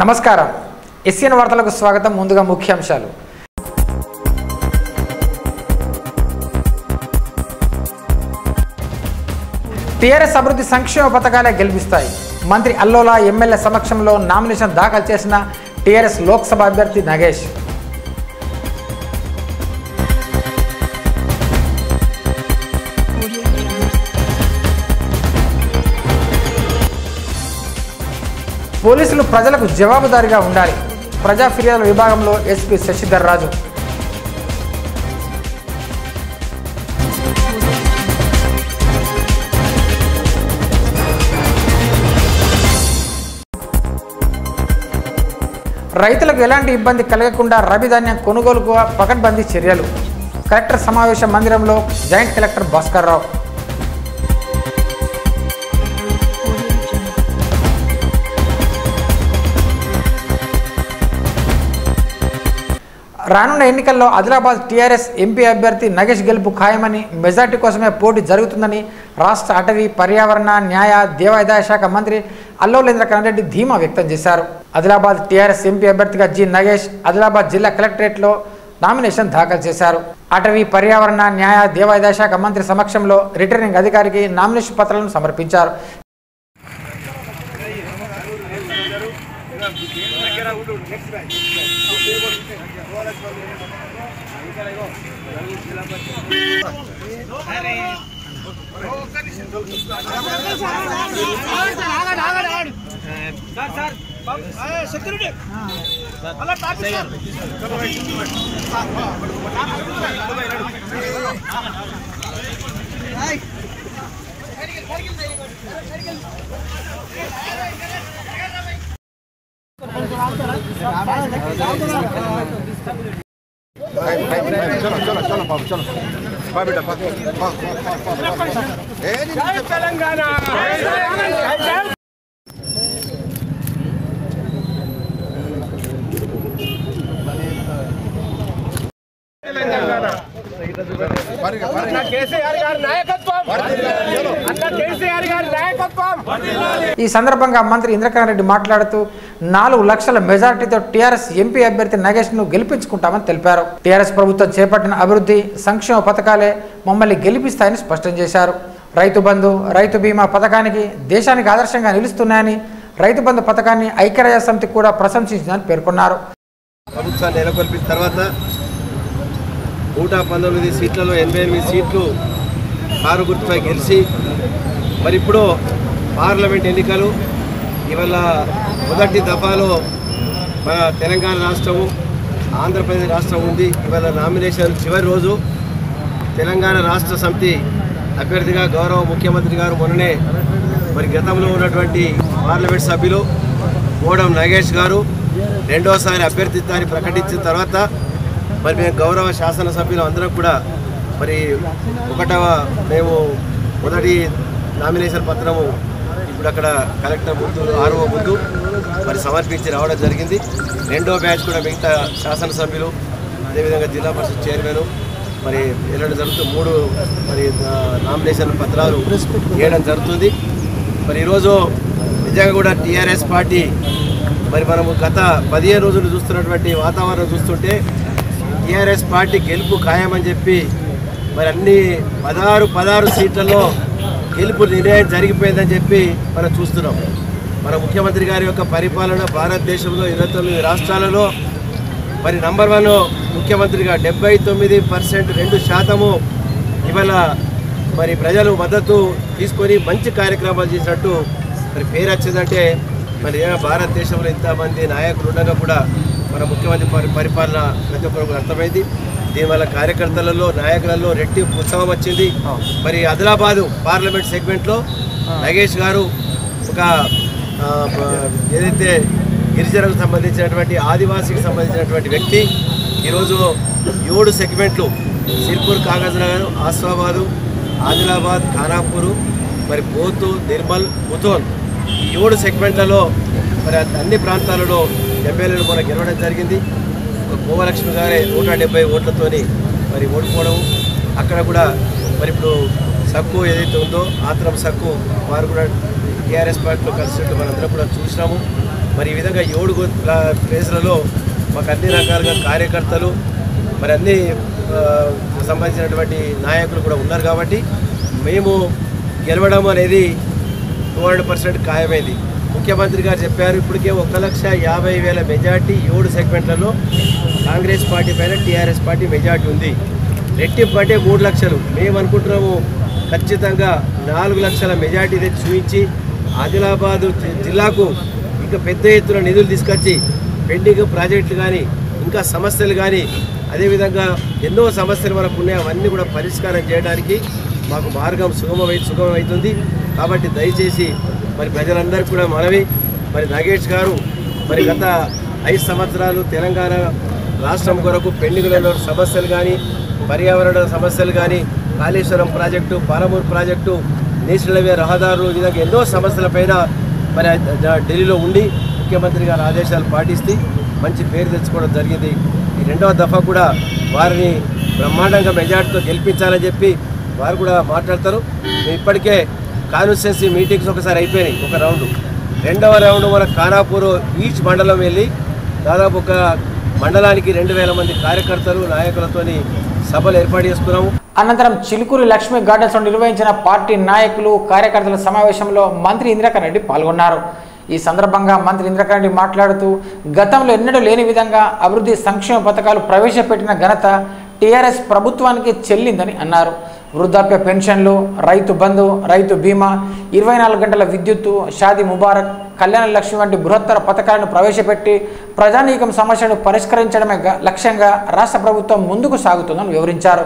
నమస్కారం ఎస్ఎన్ వార్తలకు స్వాగతం. ముందుగా ముఖ్యాంశాలు. టీఆర్ఎస్ అభివృద్ధి సంక్షేమ పథకాలే గెలిపిస్తాయి. మంత్రి అల్లోలా ఎమ్మెల్యే సమక్షంలో నామినేషన్ దాఖలు చేసిన టీఆర్ఎస్ లోక్సభ అభ్యర్థి నగేష్. పోలీసులు ప్రజలకు జవాబుదారీగా ఉండాలి. ప్రజా ఫిర్యాదుల విభాగంలో ఎస్పీ శశిధర్ రాజు. రైతులకు ఎలాంటి ఇబ్బంది కలగకుండా రబీ ధాన్యం కొనుగోలుకు పకడ్బందీ చర్యలు. కలెక్టర్ సమావేశ మందిరంలో జాయింట్ కలెక్టర్ భాస్కర్ రావు. రానున్న ఎన్నికల్లో ఆదిలాబాద్ టీఆర్ఎస్ ఎంపీ అభ్యర్థి నగేష్ గెలుపు ఖాయమని, మెజార్టీ కోసమే పోటీ జరుగుతుందని రాష్ట్ర అటవీ, పర్యావరణ, న్యాయ, దేవాదాయ శాఖ మంత్రి అల్లోలేంద్ర కరణ్ ధీమా వ్యక్తం చేశారు. ఆదిలాబాద్ టీఆర్ఎస్ ఎంపీ అభ్యర్థిగా జి నగేష్ ఆదిలాబాద్ జిల్లా కలెక్టరేట్లో నామినేషన్ దాఖలు చేశారు. అటవీ, పర్యావరణ, న్యాయ, దేవాదాయ శాఖ మంత్రి సమక్షంలో రిటర్నింగ్ అధికారికి నామినేషన్ పత్రాలను సమర్పించారు. ఈ సందర్భంగా మంత్రి ఇంద్రకరణ్ రెడ్డి మాట్లాడుతూ 4 లక్షల మెజార్టీతో టీఆర్ఎస్ ఎంపీ అభ్యర్థి నగేష్ ను గెలిపించుకుంటామని తెలిపారు. టీఆర్ఎస్ ప్రభుత్వం చేపట్టిన అభివృద్ధి సంక్షేమ పథకాలే మమ్మల్ని గెలిపిస్తాయని స్పష్టం చేశారు. రైతు బంధు, రైతు బీమా పథకానికి దేశానికి ఆదర్శంగా నిలుస్తున్నాయని, రైతు బంధు పథకాన్ని ఐక్యరాజ్య సమితి కూడా ప్రశంసించిందని పేర్కొన్నారు. ప్రభుత్వాన్ని నెలకొల్పిన తర్వాత 119 సీట్లలో 88 సీట్లు కారు గుర్తుపై గెలిచి మరి ఇప్పుడు పార్లమెంట్ ఎన్నికలు ఇవాళ మొదటి దఫాలో మన తెలంగాణ రాష్ట్రము, ఆంధ్రప్రదేశ్ రాష్ట్రం ఉంది. ఇవాళ నామినేషన్ చివరి రోజు. తెలంగాణ రాష్ట్ర సమితి అభ్యర్థిగా గౌరవ ముఖ్యమంత్రి గారు మొన్ననే మరి గతంలో ఉన్నటువంటి పార్లమెంట్ సభ్యులు కోడం నగేష్ గారు రెండోసారి అభ్యర్థిత్వాన్ని ప్రకటించిన తర్వాత మరి మేము గౌరవ శాసనసభ్యులు అందరం కూడా మరి మేము మొదటి నామినేషన్ పత్రము ఇప్పుడు అక్కడ కలెక్టర్ ముందు, ఆర్ఓ ముందు మరి సమర్పించి రావడం జరిగింది. రెండో బ్యాచ్ కూడా మిగతా శాసనసభ్యులు, అదేవిధంగా జిల్లా పరిషత్ చైర్మన్ మరి వెళ్ళడం జరుగుతుంది. 3 మరి నామినేషన్ పత్రాలు వేయడం జరుగుతుంది. మరి ఈరోజు నిజంగా కూడా టీఆర్ఎస్ పార్టీ మరి మనము గత 15 రోజులు చూస్తున్నటువంటి వాతావరణం చూస్తుంటే టీఆర్ఎస్ పార్టీ గెలుపు ఖాయమని చెప్పి మరి అన్ని 16 సీట్లలో గెలుపు నిర్ణయం జరిగిపోయిందని చెప్పి మనం చూస్తున్నాం. మన ముఖ్యమంత్రి గారి యొక్క పరిపాలన భారతదేశంలో 29 రాష్ట్రాలలో మరి నంబర్ 1 ముఖ్యమంత్రిగా 79% 2% ఇవాళ మరి ప్రజలు మద్దతు తీసుకొని మంచి కార్యక్రమాలు చేసినట్టు మరి పేరు వచ్చిందంటే మరి భారతదేశంలో ఇంతమంది నాయకులు ఉండగా కూడా మన ముఖ్యమంత్రి పరిపాలన ప్రతి ఒక్కరికి అర్థమైంది. దీనివల్ల కార్యకర్తలలో, నాయకులలో రెట్టింపు ఉత్సవం వచ్చింది. మరి ఆదిలాబాదు పార్లమెంట్ సెగ్మెంట్లో నగేష్ గారు ఒక ఏదైతే గిరిజనులకు సంబంధించినటువంటి, ఆదివాసీకి సంబంధించినటువంటి వ్యక్తి ఈరోజు 7 సెగ్మెంట్లు సిర్పూర్, కాగజ్నగర్, ఆసిఫాబాదు, ఆదిలాబాద్, ఖానాపూరు, మరి బోతు, నిర్మల్, ముథోన్ ఈ 7 సెగ్మెంట్లలో మరి అన్ని ప్రాంతాలలో ఎమ్మెల్యేలు కూడా గెలవడం జరిగింది. కోవలక్ష్మి గారే 170 ఓట్లతోని మరి ఓడిపోవడం. అక్కడ కూడా మరి ఇప్పుడు సక్కు ఏదైతే ఉందో ఆత్రం సక్కు వారు కూడా టీఆర్ఎస్ పార్టీలో కలిసినట్టు మనందరం కూడా చూసినాము. మరి ఈ విధంగా 7 ప్లేసులలో మాకు అన్ని రకాలుగా కార్యకర్తలు మరి అన్ని సంబంధించినటువంటి నాయకులు కూడా ఉన్నారు కాబట్టి మేము గెలవడం అనేది 200% ఖాయమైంది. ముఖ్యమంత్రి గారు చెప్పారు ఇప్పటికే 1,50,000 మెజార్టీ 7 సెగ్మెంట్లలో కాంగ్రెస్ పార్టీ పైన టీఆర్ఎస్ పార్టీ మెజార్టీ ఉంది. రెట్టింపు అంటే 3 లక్షలు. మేము అనుకుంటున్నాము ఖచ్చితంగా 4 లక్షల మెజార్టీ తెచ్చి చూపించి ఆదిలాబాద్ జిల్లాకు ఇంకా పెద్ద ఎత్తున నిధులు తీసుకొచ్చి పెండింగ్ ప్రాజెక్టులు కానీ ఇంకా సమస్యలు కానీ అదేవిధంగా ఎన్నో సమస్యలు మనకు ఉన్నాయి, అవన్నీ కూడా పరిష్కారం చేయడానికి మాకు మార్గం సుగమమవుతుంది. కాబట్టి దయచేసి మరి ప్రజలందరికీ కూడా మనవి, మరి నగేష్ గారు మరి గత 5 సంవత్సరాలు తెలంగాణ రాష్ట్రం కొరకు పెండింగ్లలో సమస్యలు కానీ పర్యావరణ సమస్యలు కానీ Kaleshwaram project, Palamuru project, national highway రహదారులు, ఈ విధంగా ఎన్నో సమస్యలపైన మరి ఢిల్లీలో ఉండి ముఖ్యమంత్రి గారు ఆదేశాలు పాటిస్తే మంచి పేరు తెచ్చుకోవడం జరిగింది. ఈ 2వ దఫా కూడా వారిని బ్రహ్మాండంగా మెజార్టీతో గెలిపించాలని చెప్పి వారు కూడా మాట్లాడతారు. మేము ఇప్పటికే కాన్స్టిట్యున్సీ మీటింగ్స్ ఒకసారి అయిపోయినాయి, ఒక రౌండ్. 2వ రౌండ్ మన ఖానాపూర్ ఈచ్ మండలం వెళ్ళి దాదాపు ఒక మండలానికి 2,000 మంది కార్యకర్తలు నాయకులతోని సభలు ఏర్పాటు చేసుకున్నాము. అనంతరం చిలుకూరి లక్ష్మీ గార్డెన్స్లో నిర్వహించిన పార్టీ నాయకులు కార్యకర్తల సమావేశంలో మంత్రి ఇంద్రకరణ్ రెడ్డి పాల్గొన్నారు. ఈ సందర్భంగా మంత్రి ఇంద్రకరణ్ రెడ్డి మాట్లాడుతూ గతంలో ఎన్నడూ లేని విధంగా అభివృద్ధి సంక్షేమ పథకాలు ప్రవేశపెట్టిన ఘనత టీఆర్ఎస్ ప్రభుత్వానికి చెల్లిందని అన్నారు. వృద్ధాప్య పెన్షన్లు, రైతు బంధు, రైతు బీమా, 24 గంటల విద్యుత్తు, షాదీ ముబారక్, కళ్యాణ లక్ష్మి వంటి బృహత్తర పథకాలను ప్రవేశపెట్టి ప్రజానీకం సమస్యను పరిష్కరించడమే లక్ష్యంగా రాష్ట్ర ప్రభుత్వం ముందుకు సాగుతుందని వివరించారు.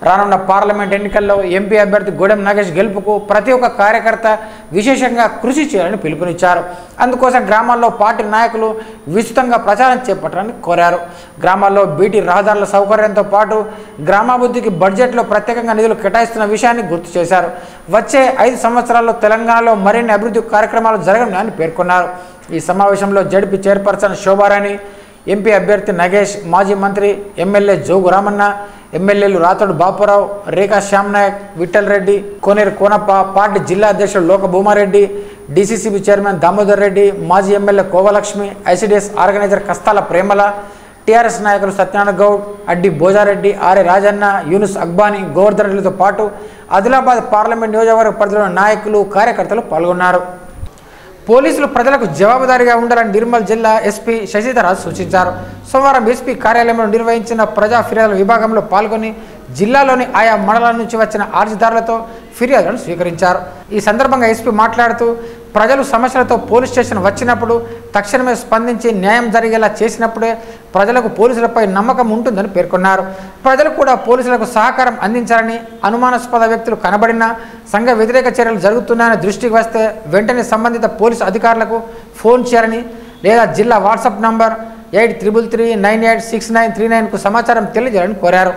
రానున్న పార్లమెంట్ ఎన్నికల్లో ఎంపీ అభ్యర్థి గూడెం నాగేష్ గెలుపుకు ప్రతి ఒక్క కార్యకర్త విశేషంగా కృషి చేయాలని పిలుపునిచ్చారు. అందుకోసం గ్రామాల్లో పార్టీ నాయకులు విస్తృతంగా ప్రచారం చేపట్టాలని కోరారు. గ్రామాల్లో బీటీ రహదారుల సౌకర్యంతో పాటు గ్రామాభివృద్ధికి బడ్జెట్లో ప్రత్యేకంగా నిధులు కేటాయిస్తున్న విషయాన్ని గుర్తు చేశారు. వచ్చే 5 సంవత్సరాల్లో తెలంగాణలో మరిన్ని అభివృద్ధి కార్యక్రమాలు జరగనున్నాయని పేర్కొన్నారు. ఈ సమావేశంలో జడ్పీ చైర్పర్సన్ శోభారాణి, ఎంపీ అభ్యర్థి నగేష్, మాజీ మంత్రి ఎమ్మెల్యే జోగు రామన్న, ఎమ్మెల్యేలు రాతోడు బాపురావు, రేఖా శ్యామ్నాయక్, విఠల్ రెడ్డి, కోనేరు కోనప్ప, పార్టీ జిల్లా అధ్యక్షుడు లోక భూమారెడ్డి, డీసీసీబీ చైర్మన్ దామోదర్ రెడ్డి, మాజీ MLA Kova Lakshmi, ICDS organiser Kasthala ప్రేమల, టీఆర్ఎస్ నాయకులు సత్యనారాయణ గౌడ్, అడ్డి భోజారెడ్డి, ఆర్ఏ రాజన్న, యూనుస్ అక్బానీ, గోవర్ధన్ రెడ్డితో పాటు ఆదిలాబాద్ పార్లమెంట్ నియోజకవర్గ పరిధిలోని నాయకులు, కార్యకర్తలు పాల్గొన్నారు. పోలీసులు ప్రజలకు జవాబుదారీగా ఉండాలని నిర్మల్ జిల్లా ఎస్పీ శశిధరరాజ్ సూచించారు. సోమవారం ఎస్పీ కార్యాలయంలో నిర్వహించిన ప్రజా ఫిర్యాదుల విభాగంలో పాల్గొని జిల్లాలోని ఆయా మండలాల నుంచి వచ్చిన అర్జీదారులతో ఫిర్యాదులను స్వీకరించారు. ఈ సందర్భంగా ఎస్పీ మాట్లాడుతూ ప్రజలు సమస్యలతో పోలీస్ స్టేషన్ వచ్చినప్పుడు తక్షణమే స్పందించి న్యాయం జరిగేలా చేసినప్పుడే ప్రజలకు పోలీసులపై నమ్మకం ఉంటుందని పేర్కొన్నారు. ప్రజలు కూడా పోలీసులకు సహకారం అందించాలని, అనుమానాస్పద వ్యక్తులు కనబడినా సంఘ వ్యతిరేక చర్యలు జరుగుతున్నాయని దృష్టికి వస్తే వెంటనే సంబంధిత పోలీసు అధికారులకు ఫోన్ చేయాలని లేదా జిల్లా వాట్సాప్ నంబర్ 8339869939కు సమాచారం తెలియజేయాలని కోరారు.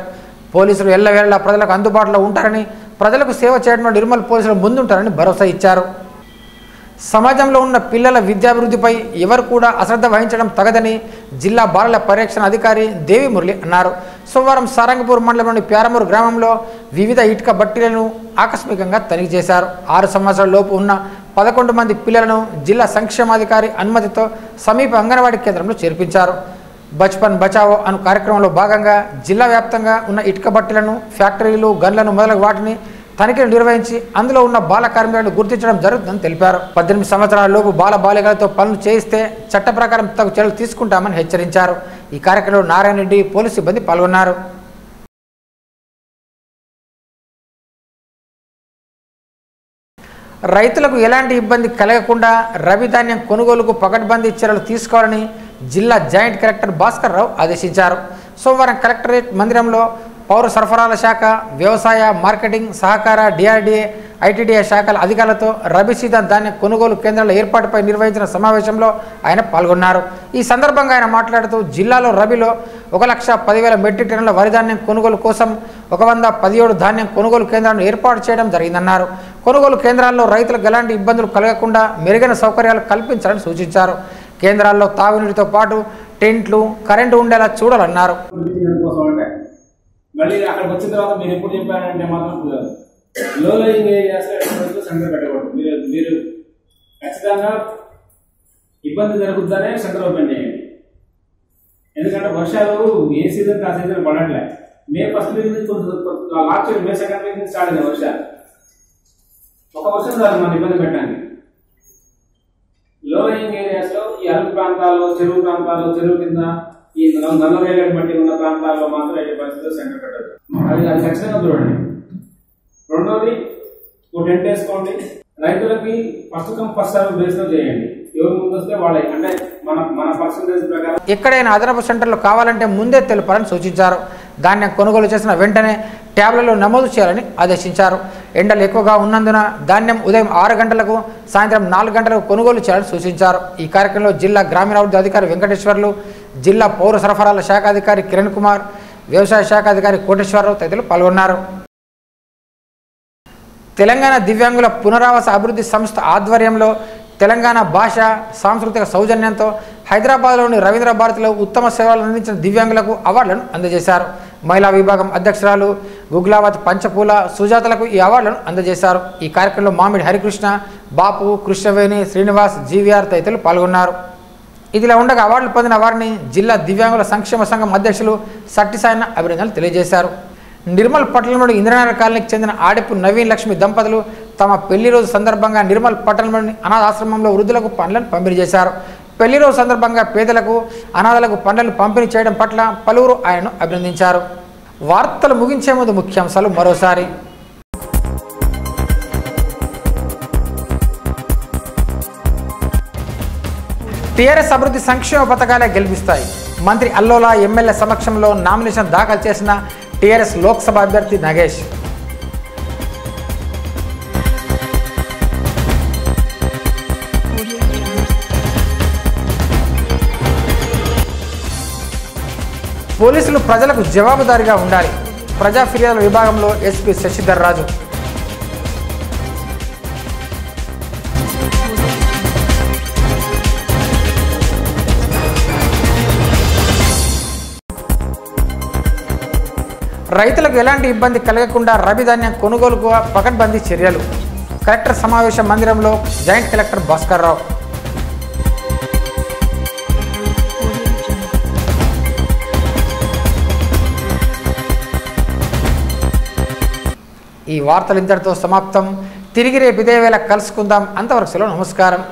పోలీసులు ఎల్లవేళలా ప్రజలకు అందుబాటులో ఉంటారని, ప్రజలకు సేవ చేయడంలో నిర్మల్ పోలీసులు ముందుంటారని భరోసా ఇచ్చారు. సమాజంలో ఉన్న పిల్లల విద్యాభివృద్ధిపై ఎవరు కూడా అశ్రద్ధ వహించడం తగదని జిల్లా బాలల పరిరక్షణ అధికారి దేవి మురళి అన్నారు. సోమవారం సారంగపూర్ మండలంలోని ప్యారమూరు గ్రామంలో వివిధ ఇటుక బట్టీలను ఆకస్మికంగా తనిఖీ చేశారు. 6 సంవత్సరాల లోపు ఉన్న 11 మంది పిల్లలను జిల్లా సంక్షేమాధికారి అనుమతితో సమీప అంగన్వాడీ కేంద్రంలో చేర్పించారు. బచ్పన్ బచావో అను కార్యక్రమంలో భాగంగా జిల్లా వ్యాప్తంగా ఉన్న ఇటుక బట్టీలను, ఫ్యాక్టరీలు, గన్లను మొదలగు వాటిని తనిఖీలు నిర్వహించి అందులో ఉన్న బాల కార్మికులను గుర్తించడం జరుగుతుందని తెలిపారు. 18 సంవత్సరాల లోపు బాల బాలికలతో పనులు చేయిస్తే చట్ట ప్రకారం తగు చర్యలు తీసుకుంటామని హెచ్చరించారు. ఈ కార్యక్రమంలో నారాయణ రెడ్డి, పోలీసు సిబ్బంది పాల్గొన్నారు. రైతులకు ఎలాంటి ఇబ్బంది కలగకుండా రబీ ధాన్యం కొనుగోలుకు పకడ్బందీ చర్యలు తీసుకోవాలని జిల్లా జాయింట్ కలెక్టర్ భాస్కర్ రావు ఆదేశించారు. సోమవారం కలెక్టరేట్ మందిరంలో పౌర సరఫరాల శాఖ, వ్యవసాయ, మార్కెటింగ్, సహకార, డిఆర్డీఏ, ఐటీడీఏ శాఖల అధికారులతో రబీ సీజన్ ధాన్య కొనుగోలు కేంద్రాల ఏర్పాటుపై నిర్వహించిన సమావేశంలో ఆయన పాల్గొన్నారు. ఈ సందర్భంగా ఆయన మాట్లాడుతూ జిల్లాలో రబీలో 1,10,000 మెట్రిక్ టన్నుల వరి ధాన్యం కొనుగోలు కోసం 117 ధాన్యం కొనుగోలు కేంద్రాలను ఏర్పాటు చేయడం జరిగిందన్నారు. కొనుగోలు కేంద్రాల్లో రైతులకు ఎలాంటి ఇబ్బందులు కలగకుండా మెరుగైన సౌకర్యాలు కల్పించాలని సూచించారు. కేంద్రాల్లో తాగునీటితో పాటు టెంట్లు, కరెంటు ఉండేలా చూడాలన్నారు. మళ్ళీ అక్కడికి వచ్చిన తర్వాత మీరు ఎప్పుడు చెప్పారంటే మాత్రం లో లయింగ్ ఏరియాస్లో సెంటర్ పెట్టకూడదు. మీరు ఖచ్చితంగా ఇబ్బంది జరుగుతుందనే సెంటర్ ఓపెన్ చేయండి. ఎందుకంటే వర్షాలు ఏ సీజన్ ఆ సీజన్ పడట్లే. మే 1st వీక్ నుంచి last year May 2nd week నుంచి స్టార్ట్ అయిన వర్షాలు. ఒక వర్షం చాలు మన ఇబ్బంది పెట్టడానికి. లోయింగ్ ఏరియాస్ లో ఈ అరకు ప్రాంతాల్లో, చెరువు కింద ఈ నల్లరేగడి మట్టి ఉన్న ప్రాంతాల్లో మాత్రం ఎట్టి పరిస్థితుల్లో సెంటర్ పెట్టదు. అది ఖచ్చితంగా చూడండి. రెండోది ఒక టెంట్ వేసుకోండి. రైతులకి first come first serve base లో చేయండి. ఎవరు ముందు వస్తే వాళ్ళే, అంటే మన పర్సంటేజ్ ప్రకారం ఎక్కడైనా అదనపు సెంటర్లు కావాలంటే ముందే తెలపాలని సూచించారు. ధాన్యం కొనుగోలు చేసిన వెంటనే ట్యాబ్లలో నమోదు చేయాలని ఆదేశించారు. ఎండలు ఎక్కువగా ఉన్నందున ధాన్యం ఉదయం 6 గంటలకు, సాయంత్రం 4 గంటలకు కొనుగోలు చేయాలని సూచించారు. ఈ కార్యక్రమంలో జిల్లా గ్రామీణాభివృద్ధి అధికారి వెంకటేశ్వర్లు, జిల్లా పౌర సరఫరాల శాఖ అధికారి కిరణ్ కుమార్, వ్యవసాయ శాఖ అధికారి కోటేశ్వరరావు తదితరులు పాల్గొన్నారు. తెలంగాణ దివ్యాంగుల పునరావాస అభివృద్ధి సంస్థ ఆధ్వర్యంలో తెలంగాణ భాష సాంస్కృతిక సౌజన్యంతో హైదరాబాద్లోని రవీంద్ర భారతిలో ఉత్తమ సేవలు అందించిన దివ్యాంగులకు అవార్డులను అందజేశారు. మహిళా విభాగం అధ్యక్షురాలు గుగ్లావత్ పంచపూల సుజాతలకు ఈ అవార్డులను అందజేశారు. ఈ కార్యక్రమంలో మామిడి హరికృష్ణ, బాపు, కృష్ణవేణి, శ్రీనివాస్, జీవీఆర్ తదితరులు పాల్గొన్నారు. ఇదిలా ఉండగా అవార్డులు పొందిన వారిని జిల్లా దివ్యాంగుల సంక్షేమ సంఘం అధ్యక్షులు సట్టిసాయన అభినందనలు తెలియజేశారు. నిర్మల్ పట్టణంలోని ఇంద్రనగర్ కాలనీకి చెందిన ఆడిపు నవీన్ లక్ష్మి దంపతులు తమ పెళ్లి రోజు సందర్భంగా నిర్మల్ పట్టణంలోని అనాథాశ్రమంలో వృద్ధులకు పండ్లను పంపిణీ చేశారు. పెళ్లి రోజు సందర్భంగా పేదలకు, అనాథలకు పండ్లను పంపిణీ చేయడం పట్ల పలువురు ఆయనను అభినందించారు. వార్తలు ముగించే ముందు ముఖ్యాంశాలు మరోసారి. టీఆర్ఎస్ అభివృద్ధి సంక్షేమ పథకాలే గెలిపిస్తాయి. మంత్రి అల్లోలా ఎమ్మెల్యే సమక్షంలో నామినేషన్ దాఖలు చేసిన టీఆర్ఎస్ లోక్సభ అభ్యర్థి నగేష్. పోలీసులు ప్రజలకు జవాబుదారీగా ఉండాలి. ప్రజా ఫిర్యాదుల విభాగంలో ఎస్పీ శశిధర్ రాజు. రైతులకు ఎలాంటి ఇబ్బంది కలగకుండా రబీ ధాన్యం కొనుగోలుకు పకడ్బందీ చర్యలు. కలెక్టర్ సమావేశ మందిరంలో జాయింట్ కలెక్టర్ భాస్కర్ రావు. ఈ వార్తలు ఇంతటితో సమాప్తం. తిరిగి రేపు ఇదే వేళ కలుసుకుందాం. అంతవరకు సెలవు. నమస్కారం.